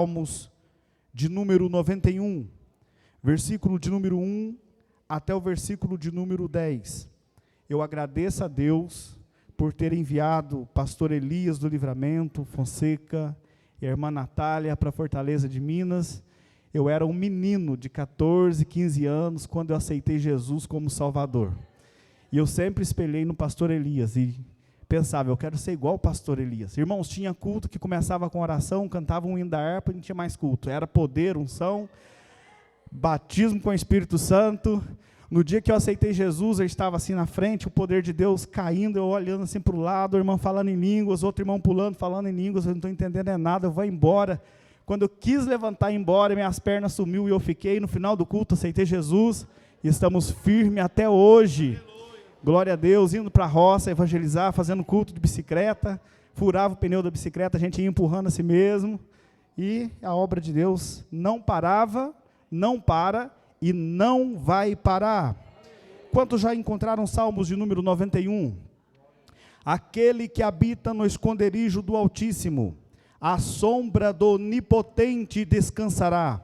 Salmos de número 91, versículo de número 1 até o versículo de número 10. Eu agradeço a Deus por ter enviado o pastor Elias do Livramento, Fonseca, e a irmã Natália para Fortaleza de Minas. Eu era um menino de 14, 15 anos quando eu aceitei Jesus como Salvador. E eu sempre espelhei no pastor Elias e pensava, eu quero ser igual o pastor Elias. Irmãos, tinha culto que começava com oração, cantava um hino da harpa e não tinha mais culto. Era poder, unção, batismo com o Espírito Santo. No dia que eu aceitei Jesus, eu estava assim na frente, o poder de Deus caindo, eu olhando assim para o lado, o irmão falando em línguas, outro irmão pulando, falando em línguas, eu não estou entendendo nada, eu vou embora. Quando eu quis levantar e ir embora, minhas pernas sumiu e eu fiquei. No final do culto, aceitei Jesus e estamos firmes até hoje. Glória a Deus, indo para a roça, evangelizar, fazendo culto de bicicleta, furava o pneu da bicicleta, a gente ia empurrando a si mesmo, e a obra de Deus não parava, não para e não vai parar. Quantos já encontraram Salmos de número 91? Aquele que habita no esconderijo do Altíssimo, à sombra do Onipotente descansará.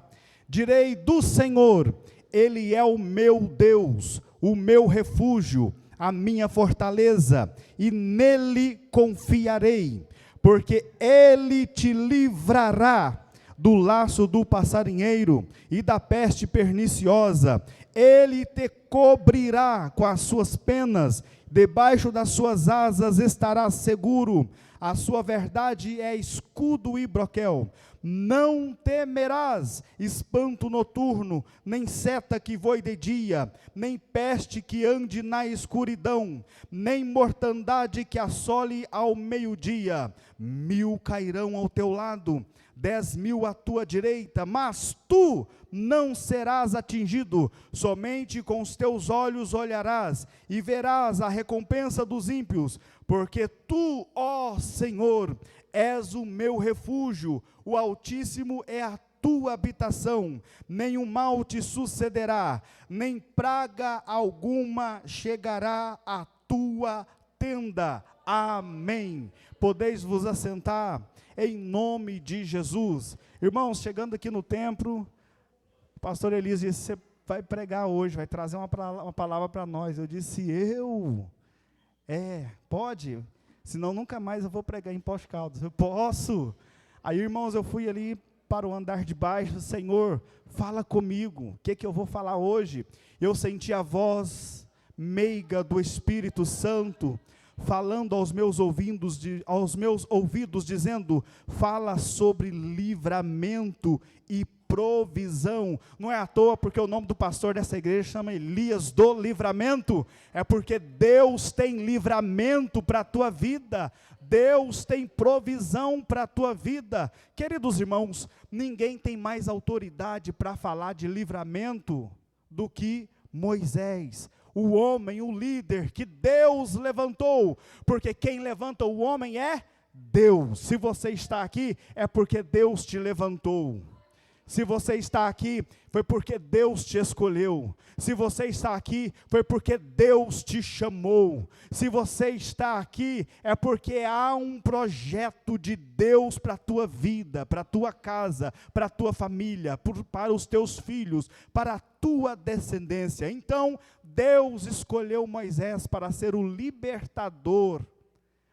Direi do Senhor, Ele é o meu Deus, o meu refúgio, a minha fortaleza, e nele confiarei, porque ele te livrará do laço do passarinheiro e da peste perniciosa. Ele te cobrirá com as suas penas, debaixo das suas asas estarás seguro. A sua verdade é escudo e broquel. Não temerás espanto noturno, nem seta que voe de dia, nem peste que ande na escuridão, nem mortandade que assole ao meio-dia. 1000 cairão ao teu lado, 10.000 à tua direita, mas tu não serás atingido. Somente com os teus olhos olharás e verás a recompensa dos ímpios, porque tu, ó Senhor, és o meu refúgio, o Altíssimo é a tua habitação. Nenhum mal te sucederá, nem praga alguma chegará à tua tenda. Amém. Podeis vos assentar em nome de Jesus. Irmãos, chegando aqui no templo, o pastor Elias disse, você vai pregar hoje, vai trazer uma palavra para nós. Eu disse, pode? Senão nunca mais eu vou pregar em Poços de Caldas. Eu posso. Aí, irmãos, eu fui ali para o andar de baixo. Senhor, fala comigo. O que eu vou falar hoje? Eu senti a voz meiga do Espírito Santo falando aos meus ouvidos, dizendo, fala sobre livramento e provisão. Não é à toa porque o nome do pastor dessa igreja chama Elias do Livramento, é porque Deus tem livramento para a tua vida, Deus tem provisão para a tua vida. Queridos irmãos, ninguém tem mais autoridade para falar de livramento do que Moisés, o homem, o líder que Deus levantou, porque quem levanta o homem é Deus. Se você está aqui, é porque Deus te levantou. Se você está aqui, foi porque Deus te escolheu. Se você está aqui, foi porque Deus te chamou. Se você está aqui, é porque há um projeto de Deus para a tua vida, para a tua casa, para a tua família, para os teus filhos, para a tua descendência. Então, Deus escolheu Moisés para ser o libertador,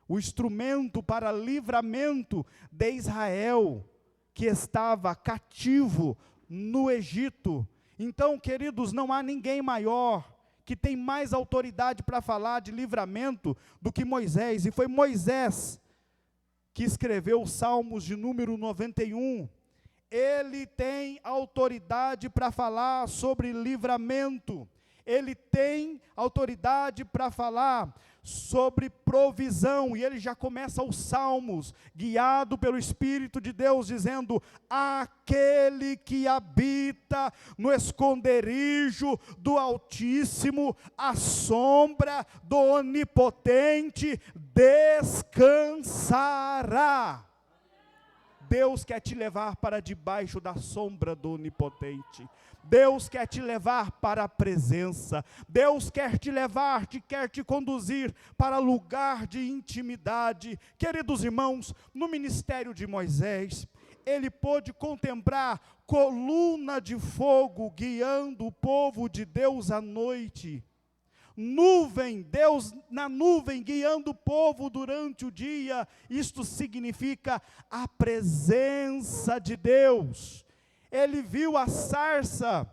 o instrumento para livramento de Israel, que estava cativo no Egito. Então, queridos, não há ninguém maior, que tem mais autoridade para falar de livramento do que Moisés, e foi Moisés que escreveu os Salmos de número 91, ele tem autoridade para falar sobre livramento, ele tem autoridade para falar sobre provisão, e ele já começa os Salmos, guiado pelo Espírito de Deus, dizendo, aquele que habita no esconderijo do Altíssimo, à sombra do Onipotente, descansará. Deus quer te levar para debaixo da sombra do Onipotente. Deus quer te levar para a presença. Deus quer te levar, quer te conduzir para lugar de intimidade. Queridos irmãos, no ministério de Moisés, ele pôde contemplar coluna de fogo guiando o povo de Deus à noite. Nuvem, Deus na nuvem guiando o povo durante o dia. Isto significa a presença de Deus. Ele viu a sarça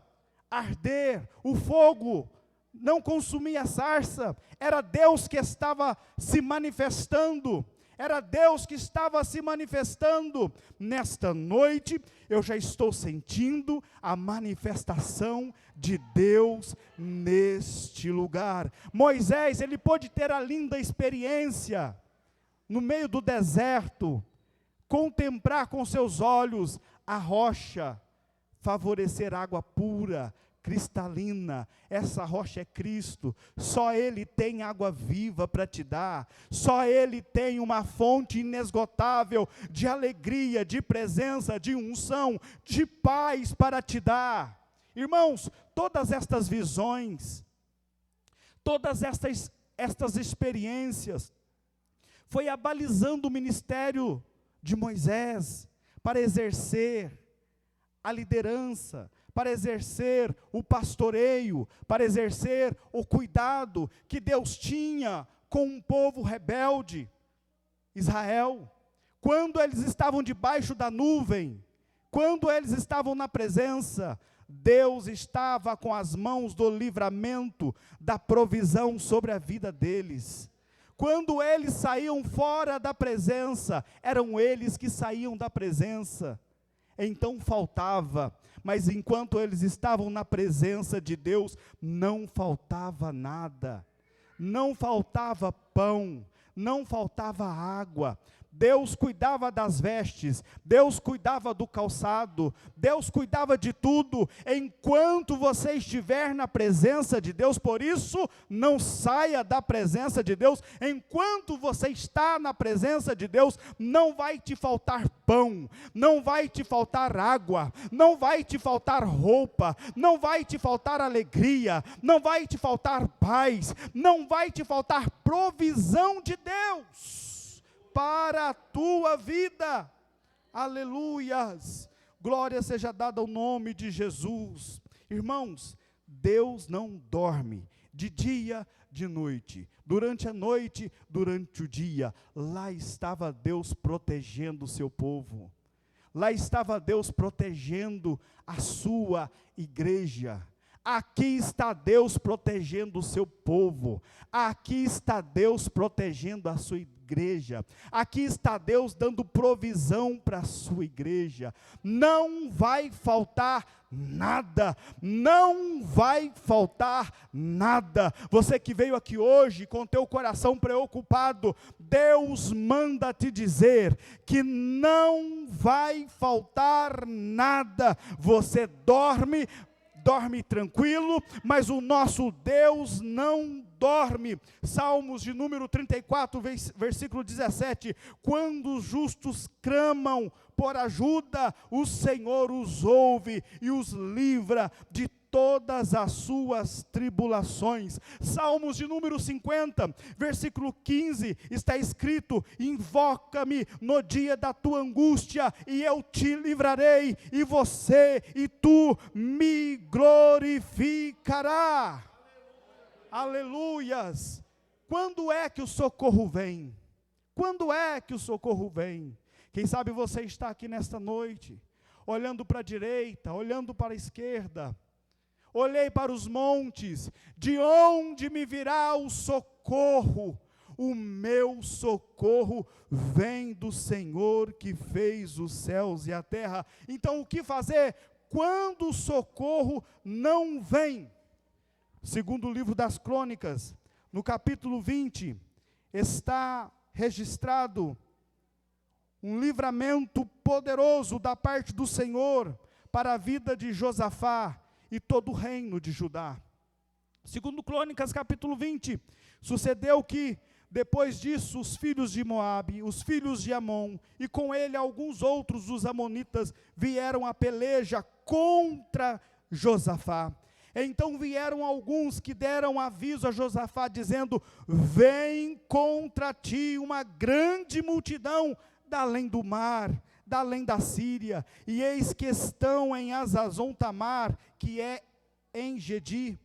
arder, o fogo não consumia a sarça, era Deus que estava se manifestando. Era Deus que estava se manifestando. Nesta noite, eu já estou sentindo a manifestação de Deus neste lugar. Moisés, ele pôde ter a linda experiência, no meio do deserto, contemplar com seus olhos a rocha, favorecer água pura, cristalina. Essa rocha é Cristo. Só Ele tem água viva para te dar. Só Ele tem uma fonte inesgotável de alegria, de presença, de unção, de paz para te dar. Irmãos, todas estas visões, todas estas experiências, foi abalizando o ministério de Moisés para exercer a liderança, para exercer o pastoreio, para exercer o cuidado que Deus tinha com um povo rebelde, Israel. Quando eles estavam debaixo da nuvem, quando eles estavam na presença, Deus estava com as mãos do livramento, da provisão sobre a vida deles. Quando eles saíam fora da presença, eram eles que saíam da presença. Então faltava, mas enquanto eles estavam na presença de Deus, não faltava nada, não faltava pão, não faltava água. Deus cuidava das vestes, Deus cuidava do calçado, Deus cuidava de tudo, enquanto você estiver na presença de Deus. Por isso, não saia da presença de Deus. Enquanto você está na presença de Deus, não vai te faltar pão, não vai te faltar água, não vai te faltar roupa, não vai te faltar alegria, não vai te faltar paz, não vai te faltar provisão de Deus para a tua vida. Aleluias, glória seja dada ao nome de Jesus. Irmãos, Deus não dorme, de dia, de noite, durante a noite, durante o dia. Lá estava Deus protegendo o seu povo, lá estava Deus protegendo a sua igreja. Aqui está Deus protegendo o seu povo, aqui está Deus protegendo a sua igreja, aqui está Deus dando provisão para a sua igreja. Não vai faltar nada, não vai faltar nada. Você que veio aqui hoje com teu coração preocupado, Deus manda te dizer que não vai faltar nada. Você dorme tranquilo, mas o nosso Deus não dorme. Salmos de número 34, versículo 17, quando os justos clamam por ajuda, o Senhor os ouve e os livra de todas as suas tribulações. Salmos de número 50, versículo 15, está escrito: invoca-me no dia da tua angústia, e eu te livrarei, e você e tu me glorificará. Aleluias. Quando é que o socorro vem? Quando é que o socorro vem? Quem sabe você está aqui nesta noite, olhando para a direita, olhando para a esquerda. Olhei para os montes, de onde me virá o socorro? O meu socorro vem do Senhor que fez os céus e a terra. Então o que fazer quando o socorro não vem? Segundo o livro das Crônicas, no capítulo 20, está registrado um livramento poderoso da parte do Senhor para a vida de Josafá e todo o reino de Judá. Segundo Crônicas, capítulo 20, sucedeu que, depois disso, os filhos de Moabe, os filhos de Amon, e com ele alguns outros dos amonitas, vieram a peleja contra Josafá. Então vieram alguns que deram aviso a Josafá, dizendo: vem contra ti uma grande multidão da além do mar, da além da Síria, e eis que estão em Hazazon Tamar, que é em Gedi.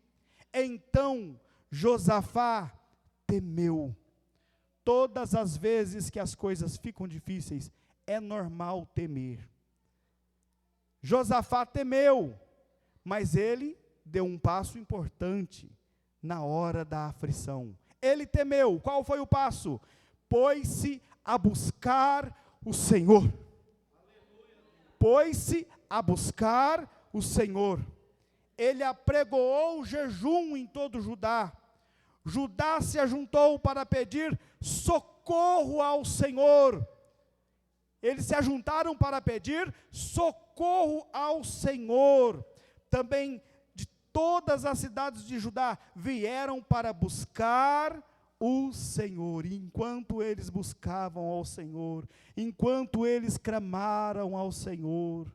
Então Josafá temeu. Todas as vezes que as coisas ficam difíceis, é normal temer. Josafá temeu, mas ele deu um passo importante na hora da aflição. Ele temeu. Qual foi o passo? Pôs-se a buscar o Senhor. Pôs-se a buscar o Senhor. Ele apregoou o jejum em todo Judá. Judá se ajuntou para pedir socorro ao Senhor. Eles se ajuntaram para pedir socorro ao Senhor. Também de todas as cidades de Judá vieram para buscar o Senhor. E enquanto eles buscavam ao Senhor, enquanto eles clamaram ao Senhor,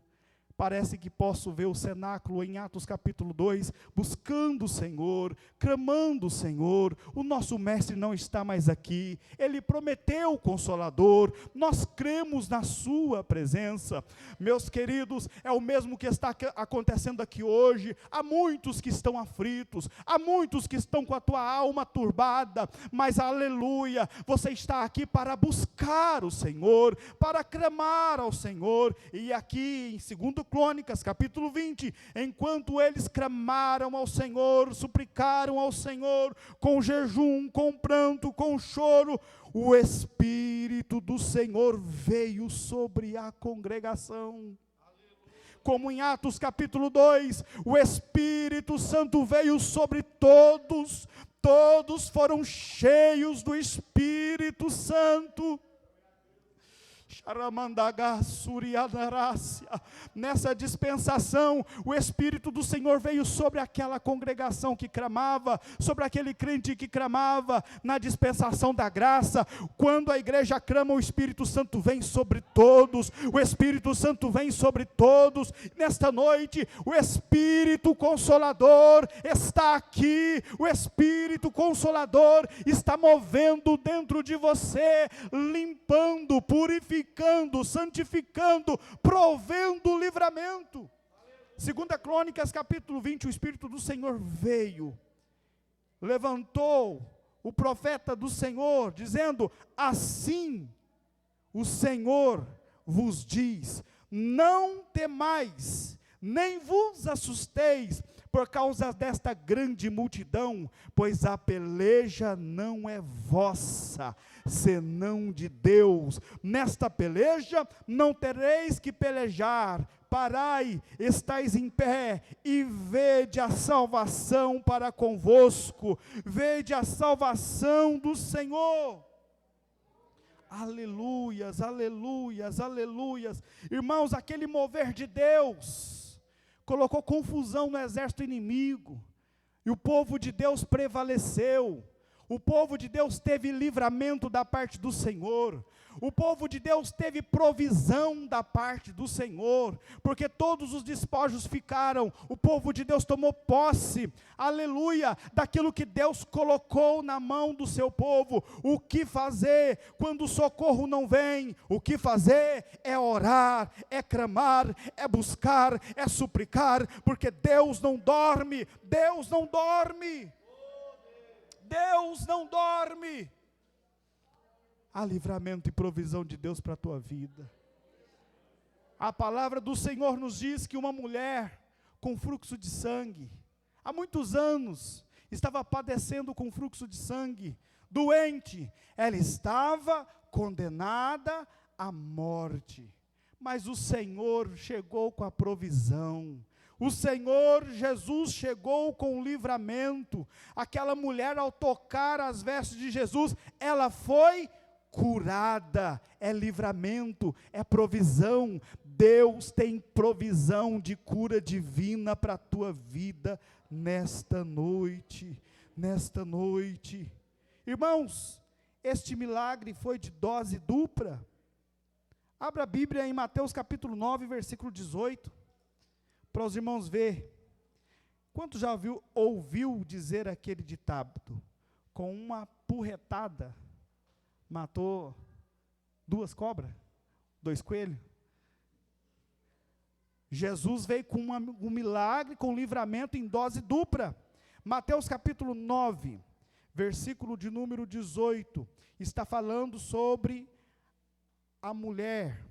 parece que posso ver o cenáculo em Atos capítulo 2, buscando o Senhor, clamando o Senhor. O nosso mestre não está mais aqui, ele prometeu o Consolador, nós cremos na sua presença. Meus queridos, é o mesmo que está acontecendo aqui hoje. Há muitos que estão aflitos, há muitos que estão com a tua alma turbada, mas aleluia, você está aqui para buscar o Senhor, para clamar ao Senhor. E aqui em 2 Crônicas, capítulo 20, enquanto eles clamaram ao Senhor, suplicaram ao Senhor, com jejum, com pranto, com choro, o Espírito do Senhor veio sobre a congregação. Como em Atos capítulo 2, o Espírito Santo veio sobre todos, todos foram cheios do Espírito Santo. Nessa dispensação, o Espírito do Senhor veio sobre aquela congregação que clamava, sobre aquele crente que clamava. Na dispensação da graça, quando a igreja clama, o Espírito Santo vem sobre todos, o Espírito Santo vem sobre todos. Nesta noite, o Espírito Consolador está aqui, o Espírito Consolador está movendo dentro de você, limpando, purificando, santificando, provendo livramento. 2 Crônicas capítulo 20, o Espírito do Senhor veio, levantou o profeta do Senhor, dizendo: assim o Senhor vos diz, não temais, nem vos assusteis, por causa desta grande multidão, pois a peleja não é vossa, senão de Deus. Nesta peleja não tereis que pelejar. Parai, estais em pé, e vede a salvação para convosco, vede a salvação do Senhor. Aleluias, aleluias, aleluias. Irmãos, aquele mover de Deus colocou confusão no exército inimigo, e o povo de Deus prevaleceu. O povo de Deus teve livramento da parte do Senhor. O povo de Deus teve provisão da parte do Senhor, porque todos os despojos ficaram. O povo de Deus tomou posse, aleluia, daquilo que Deus colocou na mão do seu povo. O que fazer quando o socorro não vem? O que fazer é orar, é clamar, é buscar, é suplicar, porque Deus não dorme, Deus não dorme. Deus não dorme. Há livramento e provisão de Deus para a tua vida. A palavra do Senhor nos diz que uma mulher com fluxo de sangue, há muitos anos, estava padecendo com fluxo de sangue, doente, ela estava condenada à morte, mas o Senhor chegou com a provisão. O Senhor Jesus chegou com o livramento. Aquela mulher, ao tocar as vestes de Jesus, ela foi curada. É livramento, é provisão. Deus tem provisão de cura divina para a tua vida nesta noite. Nesta noite. Irmãos, este milagre foi de dose dupla. Abra a Bíblia em Mateus capítulo 9, versículo 18. Para os irmãos ver. Quanto já ouviu dizer aquele ditado? Com uma porretada matou 2 cobras, 2 coelhos. Jesus veio com um milagre, com livramento em dose dupla. Mateus capítulo 9, versículo de número 18, está falando sobre a mulher,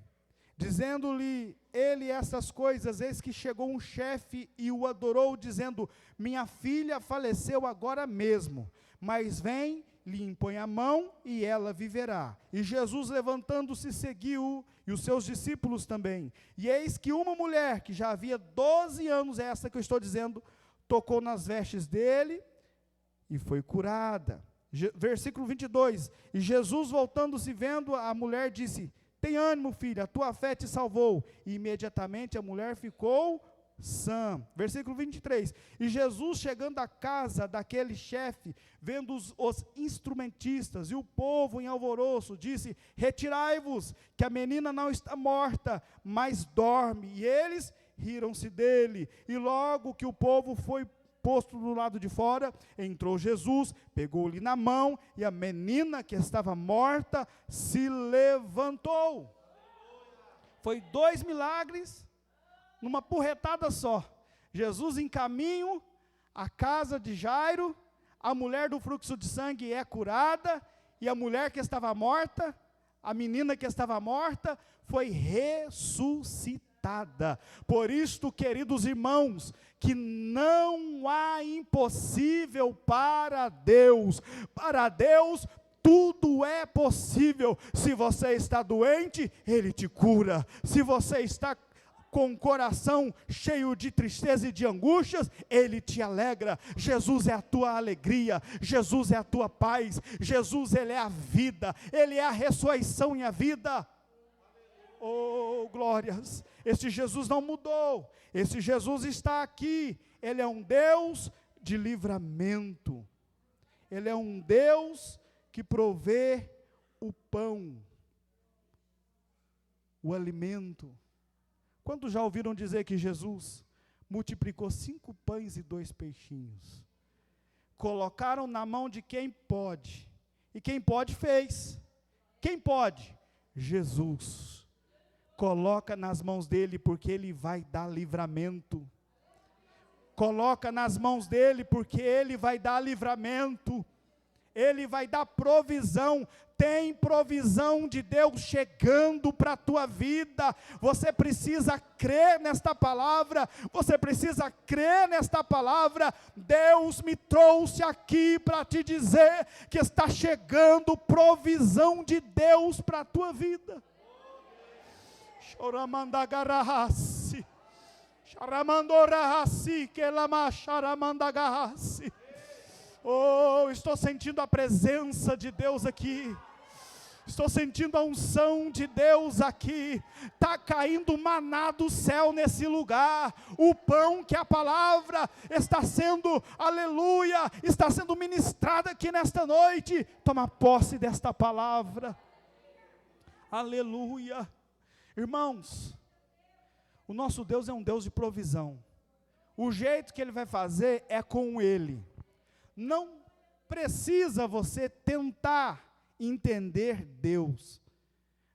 dizendo-lhe ele essas coisas, eis que chegou um chefe e o adorou, dizendo, minha filha faleceu agora mesmo, mas vem, lhe impõe a mão e ela viverá. E Jesus levantando-se seguiu, e os seus discípulos também. E eis que uma mulher, que já havia 12 anos, é essa que eu estou dizendo, tocou nas vestes dele, e foi curada. Versículo 22, e Jesus voltando-se vendo a mulher, disse, tem ânimo, filha, a tua fé te salvou. E imediatamente a mulher ficou sã. Versículo 23, e Jesus chegando à casa daquele chefe, vendo os instrumentistas e o povo em alvoroço, disse, retirai-vos, que a menina não está morta, mas dorme. E eles riram-se dele, e logo que o povo foi posto do lado de fora, entrou Jesus, pegou-lhe na mão, e a menina que estava morta se levantou. Foi 2 milagres, numa porretada só. Jesus em caminho à casa de Jairo, a mulher do fluxo de sangue é curada, e a mulher que estava morta, a menina que estava morta, foi ressuscitada. Por isto, queridos irmãos, que não há impossível para Deus. Para Deus, tudo é possível. Se você está doente, Ele te cura. Se você está com o coração cheio de tristeza e de angústias, Ele te alegra. Jesus é a tua alegria, Jesus é a tua paz, Jesus, Ele é a vida, Ele é a ressurreição e a vida. Oh, glórias! Esse Jesus não mudou, esse Jesus está aqui. Ele é um Deus de livramento, Ele é um Deus que provê o pão, o alimento. Quantos já ouviram dizer que Jesus multiplicou 5 pães e 2 peixinhos? Colocaram na mão de quem pode, e quem pode fez. Quem pode? Jesus. Coloca nas mãos dele, porque ele vai dar livramento. Coloca nas mãos dele, porque ele vai dar livramento. Ele vai dar provisão. Tem provisão de Deus chegando para a tua vida. Você precisa crer nesta palavra. Você precisa crer nesta palavra. Deus me trouxe aqui para te dizer que está chegando provisão de Deus para a tua vida. Choramandagarahasi, charamandorahasi, kelamacharamandagahasi. Oh, estou sentindo a presença de Deus aqui. Estou sentindo a unção de Deus aqui. Está caindo maná do céu nesse lugar. O pão que a palavra está sendo, aleluia, está sendo ministrada aqui nesta noite. Toma posse desta palavra. Aleluia. Irmãos, o nosso Deus é um Deus de provisão. O jeito que Ele vai fazer é com Ele. Não precisa você tentar entender Deus.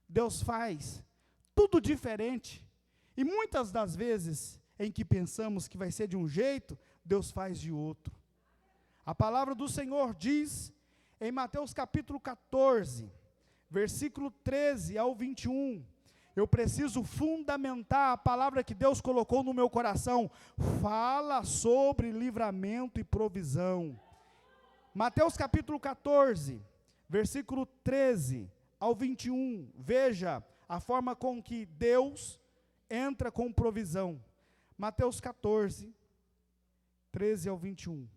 Deus faz tudo diferente. E muitas das vezes em que pensamos que vai ser de um jeito, Deus faz de outro. A palavra do Senhor diz em Mateus capítulo 14, versículo 13 ao 21. Eu preciso fundamentar a palavra que Deus colocou no meu coração. Fala sobre livramento e provisão. Mateus capítulo 14, versículo 13 ao 21. Veja a forma com que Deus entra com provisão. Mateus 14, 13 ao 21.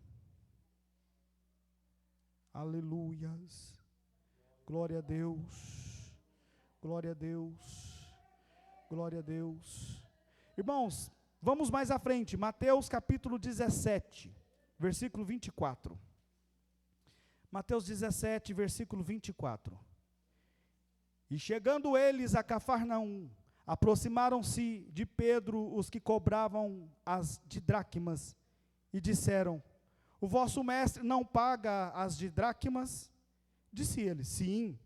Aleluias. Glória a Deus. Glória a Deus. Glória a Deus. Irmãos, vamos mais à frente. Mateus capítulo 17, versículo 24. Mateus 17, versículo 24. E chegando eles a Cafarnaum, aproximaram-se de Pedro os que cobravam as didracmas, e disseram, o vosso mestre não paga as didracmas? Disse ele, sim.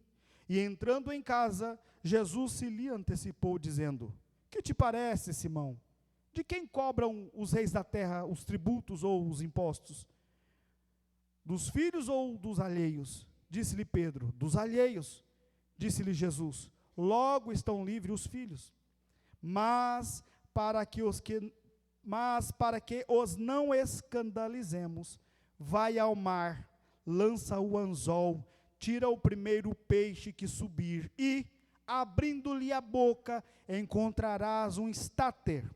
E entrando em casa, Jesus se lhe antecipou, dizendo, que te parece, Simão? De quem cobram os reis da terra os tributos ou os impostos? Dos filhos ou dos alheios? Disse-lhe Pedro, dos alheios. Disse-lhe Jesus, logo estão livres os filhos. Mas para que os não escandalizemos, vai ao mar, lança o anzol, tira o primeiro peixe que subir, e, abrindo-lhe a boca, encontrarás um estáter.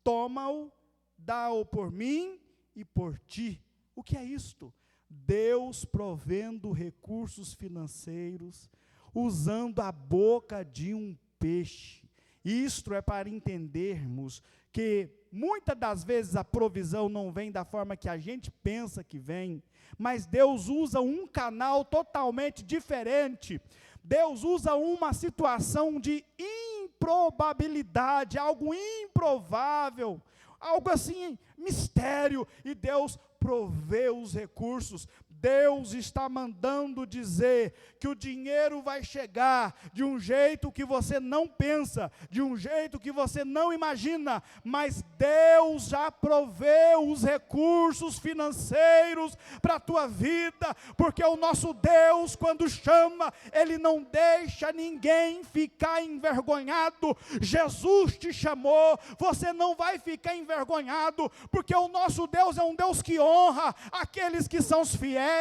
Toma-o, dá-o por mim e por ti. O que é isto? Deus provendo recursos financeiros, usando a boca de um peixe. Isto é para entendermos que muitas das vezes a provisão não vem da forma que a gente pensa que vem, mas Deus usa um canal totalmente diferente. Deus usa uma situação de improbabilidade, algo improvável, algo assim, mistério, e Deus provê os recursos. Deus está mandando dizer que o dinheiro vai chegar de um jeito que você não pensa, de um jeito que você não imagina, mas Deus já proveu os recursos financeiros para a tua vida, porque o nosso Deus, quando chama, Ele não deixa ninguém ficar envergonhado. Jesus te chamou, você não vai ficar envergonhado, porque o nosso Deus é um Deus que honra aqueles que são os fiéis,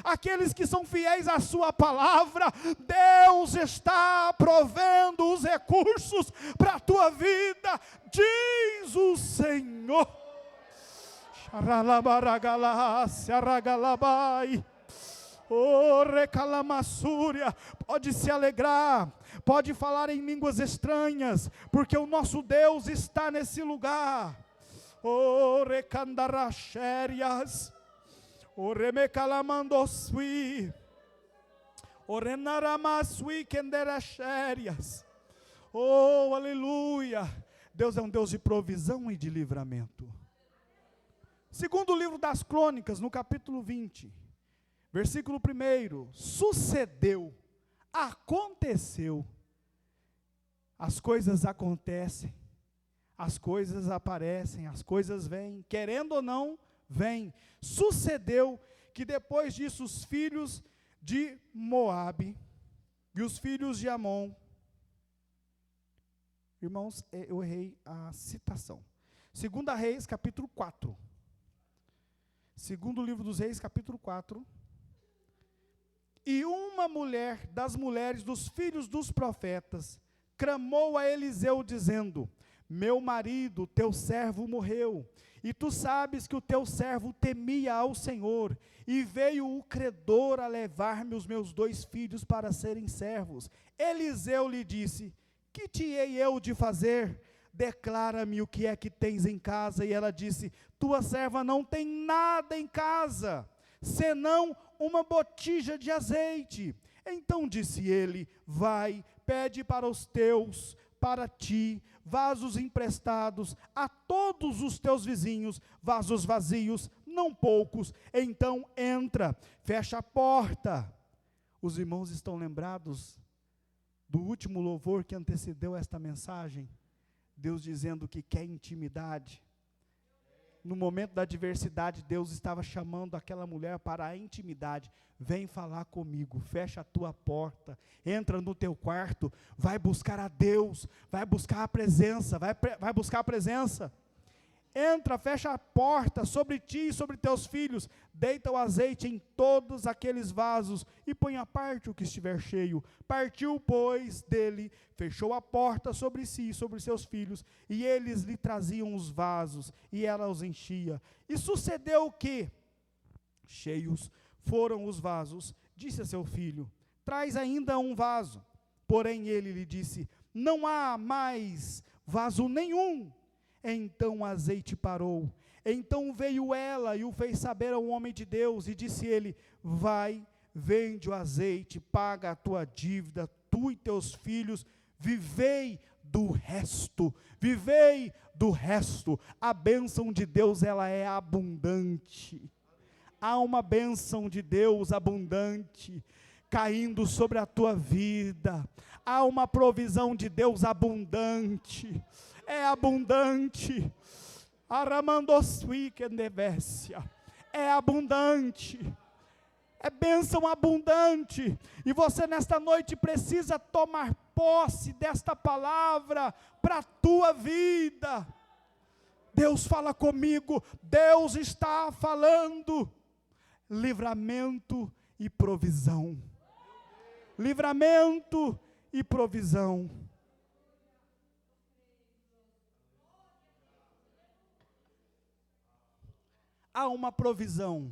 aqueles que são fiéis à sua palavra. Deus está provendo os recursos para a tua vida, diz o Senhor. Oh, recalamassúria, pode se alegrar, pode falar em línguas estranhas, porque o nosso Deus está nesse lugar. Oh, recandarachérias, o remecalamandosui, o renaramasui kenderachérias. Oh, aleluia! Deus é um Deus de provisão e de livramento. Segundo o livro das Crônicas, no capítulo 20, versículo 1, sucedeu, aconteceu. As coisas acontecem, as coisas aparecem, as coisas vêm, querendo ou não, vêm. Sucedeu que depois disso os filhos de Moabe e os filhos de Amon, irmãos, eu errei a citação. 2 Reis, capítulo 4. Segundo livro dos Reis, capítulo 4. E uma mulher das mulheres dos filhos dos profetas clamou a Eliseu dizendo: meu marido, teu servo, morreu, e tu sabes que o teu servo temia ao Senhor, e veio o credor a levar-me os meus 2 filhos para serem servos. Eliseu lhe disse: que te hei eu de fazer? Declara-me o que é que tens em casa. E ela disse: tua serva não tem nada em casa, senão uma botija de azeite. Então disse ele: vai, pede para os teus, para ti, vasos emprestados a todos os teus vizinhos, vasos vazios, não poucos. Então entra, fecha a porta. Os irmãos estão lembrados do último louvor que antecedeu esta mensagem? Deus dizendo que quer intimidade. No momento da adversidade, Deus estava chamando aquela mulher para a intimidade. Vem falar comigo, fecha a tua porta, entra no teu quarto, vai buscar a Deus, vai buscar a presença, vai buscar a presença. Entra, fecha a porta sobre ti e sobre teus filhos, deita o azeite em todos aqueles vasos e põe à parte o que estiver cheio. Partiu, pois, dele, fechou a porta sobre si e sobre seus filhos, e eles lhe traziam os vasos, e ela os enchia. E sucedeu que, cheios foram os vasos, disse a seu filho: traz ainda um vaso. Porém ele lhe disse: não há mais vaso nenhum. Então o azeite parou. Então veio ela e o fez saber ao homem de Deus, e disse ele: vai, vende o azeite, paga a tua dívida, tu e teus filhos, vivei do resto, vivei do resto. A bênção de Deus, ela é abundante. Há uma bênção de Deus abundante caindo sobre a tua vida. Há uma provisão de Deus abundante. é abundante. Aramandossuikendevécia, é abundante. É bênção abundante, e você nesta noite precisa tomar posse desta palavra para a tua vida. Deus fala comigo, Deus está falando, livramento e provisão, livramento e provisão. Há uma provisão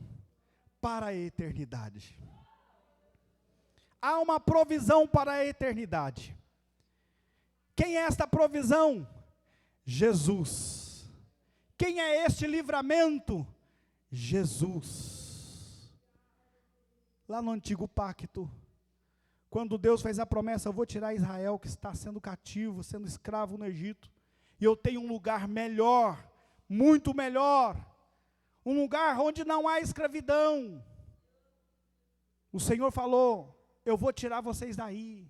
para a eternidade. Há uma provisão para a eternidade. Quem é esta provisão? Jesus. Quem é este livramento? Jesus. Lá no antigo pacto, quando Deus fez a promessa, eu vou tirar Israel que está sendo cativo, sendo escravo no Egito, e eu tenho um lugar melhor, muito melhor, um lugar onde não há escravidão. O Senhor falou, eu vou tirar vocês daí.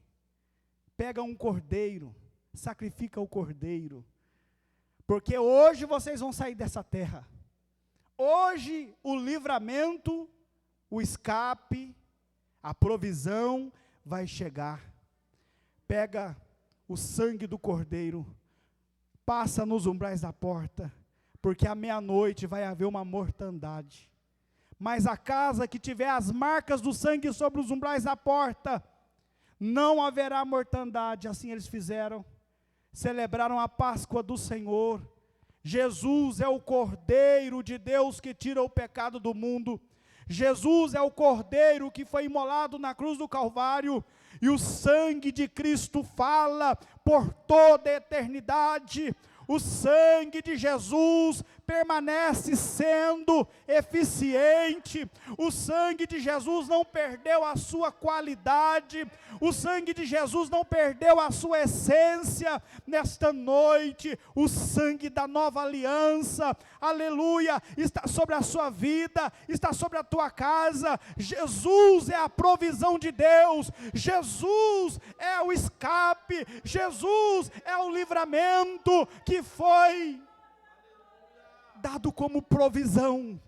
Pega um cordeiro, sacrifica o cordeiro, porque hoje vocês vão sair dessa terra. Hoje o livramento, o escape, a provisão vai chegar. Pega o sangue do cordeiro, passa nos umbrais da porta, porque à meia-noite vai haver uma mortandade. Mas a casa que tiver as marcas do sangue sobre os umbrais da porta, não haverá mortandade. Assim eles fizeram, celebraram a Páscoa do Senhor. Jesus é o Cordeiro de Deus que tira o pecado do mundo. Jesus é o Cordeiro que foi imolado na cruz do Calvário, e o sangue de Cristo fala por toda a eternidade. O sangue de Jesus permanece sendo eficiente. O sangue de Jesus não perdeu a sua qualidade. O sangue de Jesus não perdeu a sua essência. Nesta noite, o sangue da nova aliança, aleluia, está sobre a sua vida, está sobre a tua casa. Jesus é a provisão de Deus. Jesus é o escape. Jesus é o livramento que foi dado como provisão,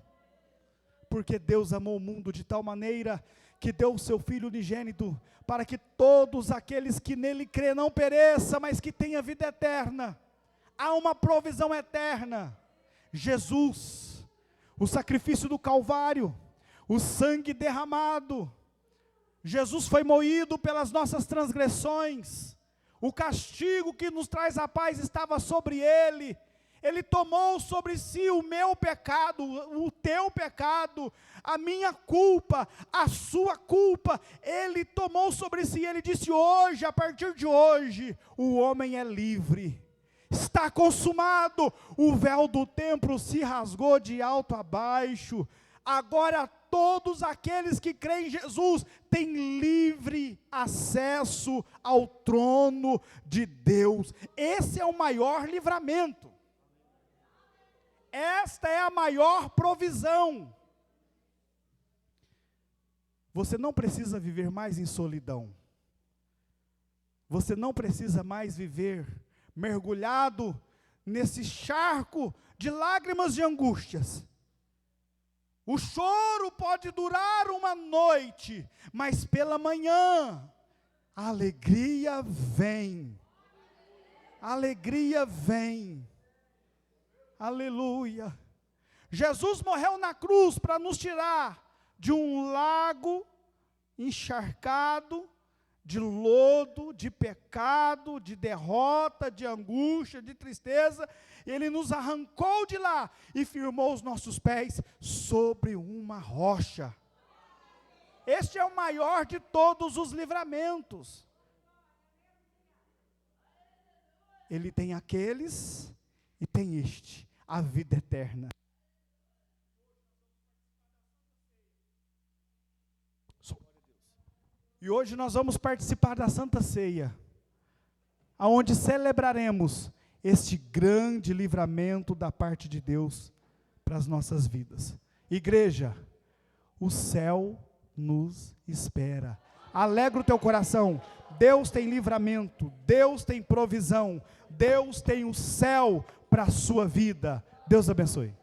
porque Deus amou o mundo de tal maneira que deu o seu Filho unigênito, para que todos aqueles que nele crê não pereça, mas que tenha vida eterna. Há uma provisão eterna. Jesus, o sacrifício do Calvário, o sangue derramado, Jesus foi moído pelas nossas transgressões, o castigo que nos traz a paz estava sobre ele. Ele tomou sobre si o meu pecado, o teu pecado, a minha culpa, a sua culpa. Ele tomou sobre si, ele disse hoje, a partir de hoje, o homem é livre. Está consumado, o véu do templo se rasgou de alto a baixo. Agora todos aqueles que creem em Jesus têm livre acesso ao trono de Deus. Esse é o maior livramento. Esta é a maior provisão. Você não precisa viver mais em solidão. Você não precisa mais viver mergulhado nesse charco de lágrimas e angústias. O choro pode durar uma noite, mas pela manhã a alegria vem. A alegria vem. Aleluia. Jesus morreu na cruz para nos tirar de um lago encharcado, de lodo, de pecado, de derrota, de angústia, de tristeza. Ele nos arrancou de lá e firmou os nossos pés sobre uma rocha. Este é o maior de todos os livramentos. Ele tem aqueles e tem este, a vida eterna. E hoje nós vamos participar da Santa Ceia, aonde celebraremos este grande livramento da parte de Deus para as nossas vidas. Igreja, o céu nos espera. Alegra o teu coração. Deus tem livramento, Deus tem provisão, Deus tem o céu para a sua vida. Deus abençoe.